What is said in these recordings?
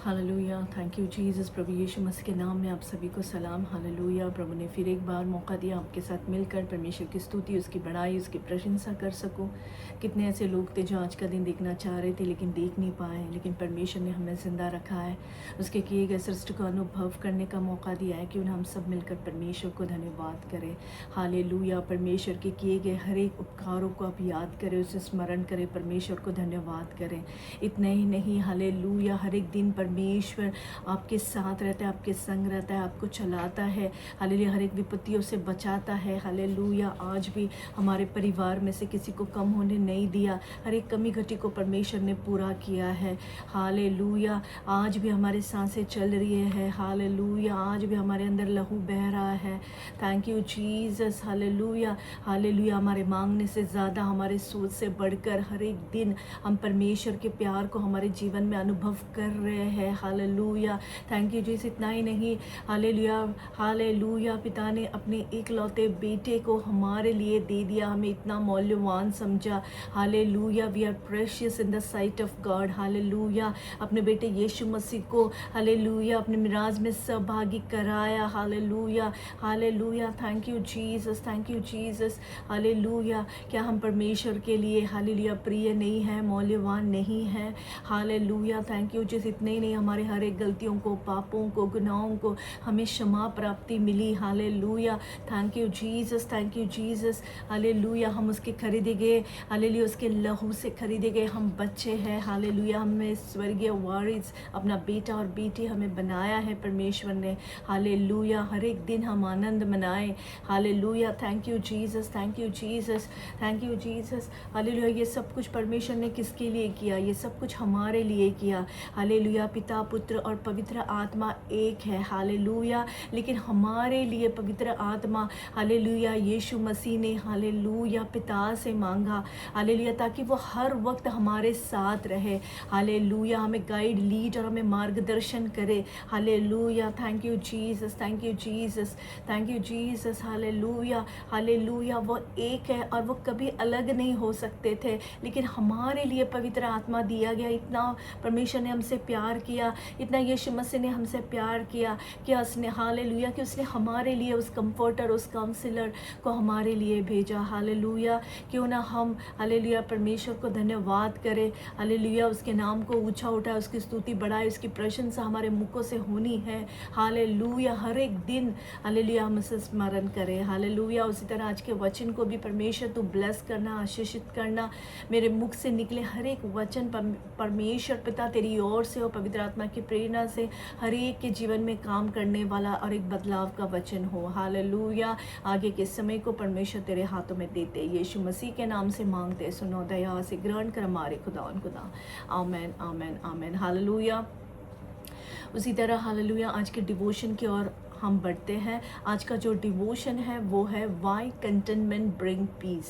Hallelujah, thank you Jesus. प्रभु यीशु मसीह के नाम में आप सभी को सलाम। हालेलुया, प्रभु ने फिर एक बार मौका दिया आपके साथ मिलकर परमेश्वर की स्तुति, उसकी बड़ाई, उसकी प्रशंसा कर सकूं। कितने ऐसे लोग थे जो आज का दिन देखना चाह रहे थे लेकिन देख नहीं पाए, लेकिन परमेश्वर ने हमें ज़िंदा रखा है, उसके किए गए सृष्टि को अनुभव करने का मौका दिया है। क्यों ना हम सब मिलकर परमेश्वर को धन्यवाद करें। हालेलुया, परमेश्वर के किए गए हर एक उपकारों को आप याद करें, उसे स्मरण करें, परमेश्वर को धन्यवाद करें। इतना ही नहीं, हालेलुया, हर एक दिन परमेश्वर आपके साथ रहता है, आपके संग रहता है, आपको चलाता है। हालेलुया, हर एक विपत्तियों से बचाता है। हालेलुया, आज भी हमारे परिवार में से किसी को कम होने नहीं दिया, हर एक कमी घटी को परमेश्वर ने पूरा किया है। हालेलुया, आज भी हमारी सांसें चल रही है। हालेलुया, आज भी हमारे अंदर लहू बह रहा है। Thank you Jesus. Hallelujah, hallelujah, हमारे मांगने से ज़्यादा, हमारे सोच से बढ़कर हर एक दिन हम परमेश्वर के प्यार को हमारे जीवन में अनुभव कर रहे हैं। Hallelujah, thank you Jesus. इतना ही नहीं, हालेलुया, हालेलुया, पिता ने अपने एकलौते बेटे को हमारे लिए दे दिया, हमें इतना मौल्यवान समझा। Hallelujah, we are precious in the sight of God. Hallelujah, अपने बेटे यीशु मसीह को हालेलुया अपने मिराज में सहभागी कराया। Hallelujah, hallelujah, thank you Jesus, thank you Jesus. Hallelujah, क्या हम परमेश्वर के लिए हालेलुया प्रिय नहीं है, मौल्यवान नहीं है? Hallelujah, thank you Jesus. इतने ही नहीं, हमारे हर एक गलतियों को, पापों को, गुनाहों को हमें क्षमा प्राप्ति मिली। Hallelujah, thank you Jesus, thank you Jesus. Hallelujah, हम उसके खरीदे गए, हालेलुया, उसके लहू से खरीदे गए हम बच्चे हैं। हालेलुया, हमें स्वर्गीय वारिस, अपना बेटा और बेटी हमें बनाया है परमेश्वर ने। हालेलुया, हर एक दिन हम आनंद मनाएं। Hallelujah, thank you Jesus, thank you Jesus, thank you Jesus. Hallelujah, ये सब कुछ परमेश्वर ने किसके लिए किया? ये सब कुछ हमारे लिए किया। हालेलुया, पिता, पुत्र और पवित्र आत्मा एक है। हालेलुया, लेकिन हमारे लिए पवित्र आत्मा हालेलुया यीशु मसीह ने हालेलुया पिता से मांगा। हालेलुया, ताकि वो हर वक्त हमारे साथ रहे। हालेलुया, हमें गाइड, लीड और हमें मार्गदर्शन करे। Hallelujah, thank you Jesus, thank you Jesus, thank you Jesus. Hallelujah, hallelujah, वो एक है और वो कभी अलग नहीं हो सकते थे, लेकिन हमारे लिए पवित्र आत्मा दिया गया। इतना परमेश्वर ने हमसे प्यार किया, इतना यीशु मसीह ने हमसे प्यार किया कि उसने हालेलुया कि उसने हमारे लिए उस कंफर्टर, उस काउंसलर को हमारे लिए भेजा। हालेलुया, क्यों ना हम हालेलुया परमेश्वर को धन्यवाद करें। हालेलुया, उसके नाम को ऊंचा उठाए, उसकी स्तुति बढ़ाए, उसकी प्रशंसा हमारे मुखों से होनी है। हालेलुया, हर एक दिन हालेलुया हम उसे स्मरण करें। हालेलुया, उसी तरह आज के वचन को भी परमेश्वर तू ब्लेस करना, आशीषित करना। मेरे मुख से निकले हर एक वचन परमेश्वर पिता तेरी ओर से हो, पवित्र आत्मा की प्रेरणा से हर एक के जीवन में काम करने वाला और एक बदलाव का वचन हो। हालेलुया, आगे के समय को परमेश्वर तेरे हाथों में देते यीशु मसीह के नाम से मांगते, सुनो, दया से ग्रहण कर हमारे खुदा। आमेन, आमेन, आमेन। हालेलुया, उसी तरह हालेलुया आज के डिवोशन की ओर हम बढ़ते हैं। आज का जो डिवोशन है वो है वाई कंटेनमेंट ब्रिंग पीस।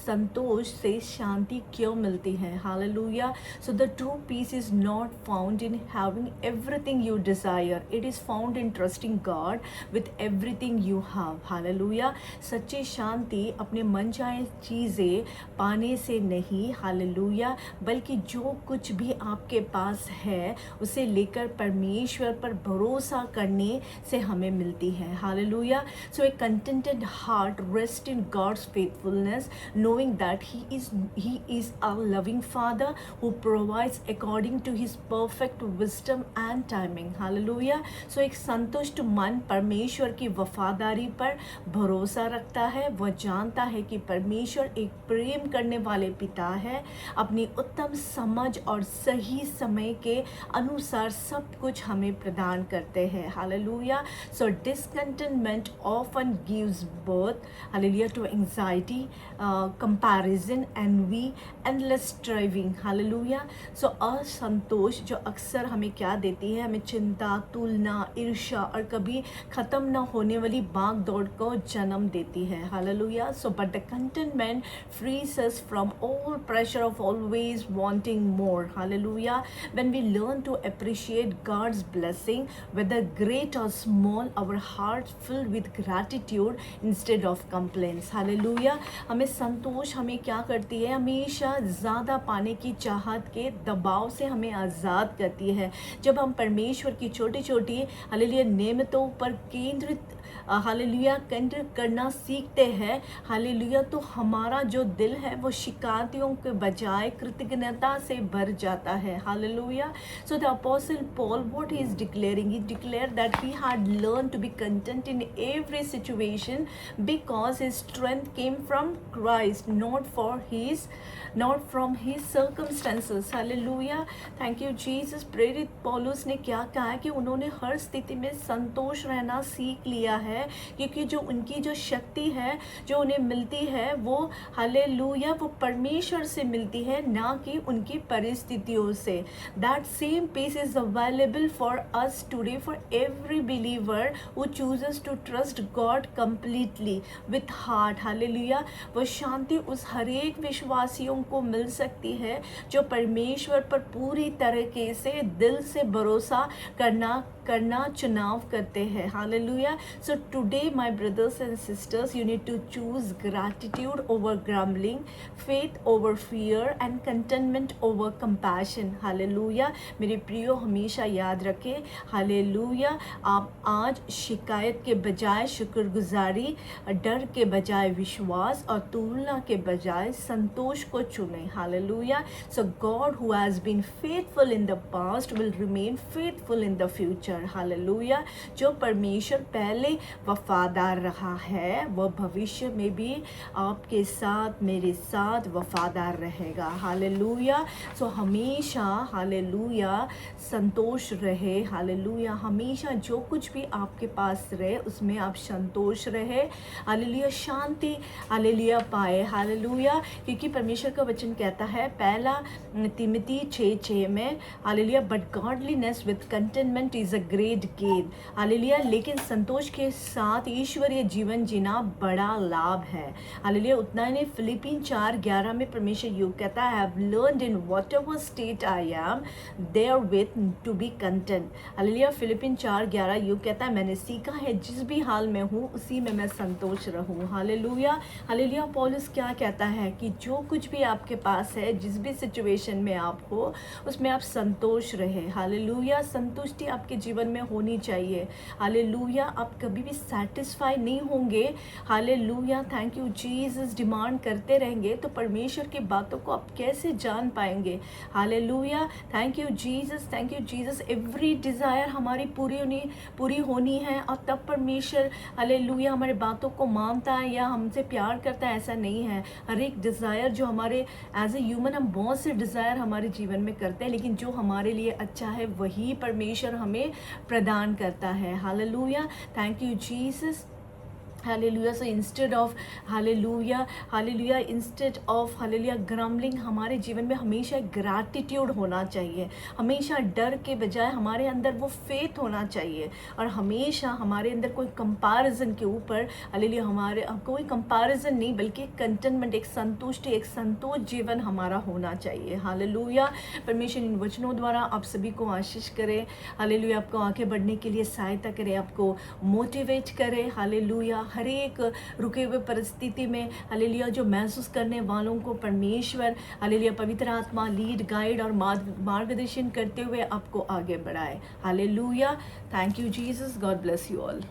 संतोष से शांति क्यों मिलती है? Hallelujah, so the true peace is not found in having everything you desire, it is found in trusting God with everything you have. Hallelujah, सच्ची शांति अपने मन चाहे चीज़ें पाने से नहीं, हालेलुया, बल्कि जो कुछ भी आपके पास है उसे लेकर परमेश्वर पर भरोसा करने से हमें मिलती है। Hallelujah, so a contented heart rest in God's faithfulness, knowing that he is a loving father who provides according to his perfect wisdom and timing. Hallelujah, so एक संतुष्ट मन परमेश्वर की वफादारी पर भरोसा रखता है। वह जानता है कि परमेश्वर एक प्रेम करने वाले पिता है, अपनी उत्तम समझ और सही समय के अनुसार सब कुछ हमें प्रदान करते हैं। Hallelujah, so discontentment often gives birth, hallelujah, to anxiety, comparison, envy, endless striving. Hallelujah, so असंतोष जो अक्सर हमें क्या देती है? हमें चिंता, तुलना, ईर्ष्या और कभी ख़त्म ना होने वाली भाग दौड़ को जन्म देती है। Hallelujah, so but the contentment frees us from all pressure of always wanting more. Hallelujah, when we learn to appreciate God's blessing, whether great or small, our hearts filled with gratitude instead of complaints. Hallelujah. हमें संतोष हमें क्या करती है, हमेशा ज़्यादा पाने की चाहत के दबाव से हमें आज़ाद करती है। जब हम परमेश्वर की छोटी छोटी हालेलुया नेमतों पर केंद्रित हालेलुया केंद्रित करना सीखते हैं, हालेलुया, तो हमारा जो दिल है वो शिकायतों के बजाय कृतज्ञता से भर जाता है। Hallelujah. So the apostle Paul, what he is declaring, he declared that he had learned to be content in every situation because his strength came from Christ, not from his circumstances. Hallelujah. Thank you Jesus. प्रेरित पौलुस ने क्या कहा है कि उन्होंने हर स्थिति में संतोष रहना सीख लिया है, क्योंकि जो उनकी जो शक्ति है जो उन्हें मिलती है वो हालेलुया वो परमेश्वर से मिलती है, ना कि उनकी परिस्थितियों से। That same peace is available for us today for every believer who chooses to trust God completely with heart. Hallelujah. वो शांति उस हरेक विश्वासियों को मिल सकती है जो परमेश्वर पर पूरी तरीके से दिल से भरोसा करना चुनाव करते हैं। Hallelujah. So today my brothers and sisters, you need to choose gratitude over grumbling, faith over fear and contentment over compassion. Hallelujah. मेरे प्रियो हमेशा याद रखें, हालेलुया, आप आज शिकायत के बजाय शुक्रगुजारी, डर के बजाय विश्वास और तुलना के बजाय संतोष को चुनें। Hallelujah. So God who has been faithful in the past will remain faithful in the future. Hallelujah. जो परमेश्वर पहले वफादार रहा है वह भविष्य में भी आपके साथ मेरे साथ वफादार रहेगा। हालेलुया. सो हमेशा हालेलुया संतोष रहे। हालेलुया. हमेशा जो कुछ भी आपके पास रहे उसमें आप संतोष रहे। हालेलुया. शांति हालेलुया पाए। हालेलुया. क्योंकि परमेश्वर का वचन कहता है पहला तिमोथी 6:6 में, hallelujah, but godliness with containment is a great gain. Hallelujah. लेकिन संतोष के साथ ईश्वरीय जीवन जीना बड़ा लाभ है। हालेलुया. उतना ही नहीं, फिलिपियन 4:11 में परमेश्वर यूँ कहता है, have learned in whatever state I am therewith to be content. Hallelujah. Philippian 4:11 यूँ कहता है, मैंने सीखा है जिस भी हाल में हूँ उसी में मैं संतोष रहूँ। हालेलुया. हालेलुया. पौलुस क्या कहता है कि जो कुछ भी आपके पास है, जिस भी सिचुएशन में आप हो उसमें आप संतोष रहे। हालेलुया. संतुष्टि आपके जीवन में होनी चाहिए। हालेलुया. आप कभी भी सेटिस्फाई नहीं होंगे। Hallelujah. Thank you Jesus. Demand करते रहेंगे तो परमेश्वर की बातों को आप कैसे जान पाएंगे। Hallelujah. Thank you Jesus. Thank you Jesus. Every desire हमारी पूरी होनी है और तब परमेश्वर हालेलुया हमारी बातों को मानता है या हमसे प्यार करता है, ऐसा नहीं है। हर एक डिज़ायर जो हमारे एज ए ह्यूमन, हम बहुत से डिज़ायर हमारे जीवन में करते हैं, लेकिन जो हमारे लिए अच्छा है वही परमेश्वर हमें प्रदान करता है। Hallelujah. Thank you Jesus. Hallelujah. So instead of hallelujah grumbling, हमारे जीवन में हमेशा ग्रैटिट्यूड होना चाहिए। हमेशा डर के बजाय हमारे अंदर वो फेथ होना चाहिए और हमेशा हमारे अंदर कोई कंपैरिजन के ऊपर हालेलुया हमारे कोई कंपैरिजन नहीं बल्कि कंटेनमेंट, एक संतुष्टि, एक संतोष जीवन हमारा होना चाहिए। हालेलुया. परमेश्वर इन वचनों द्वारा आप सभी को आशीष करे। हालेलुया. आपको आगे बढ़ने के लिए सहायता करे, आपको मोटिवेट करे। हालेलुया. हर एक रुके हुए परिस्थिति में हालेलुया जो महसूस करने वालों को परमेश्वर हालेलुया पवित्र आत्मा लीड, गाइड और मार्गदर्शन करते हुए आपको आगे बढ़ाए। Hallelujah. Thank you Jesus. God bless you all.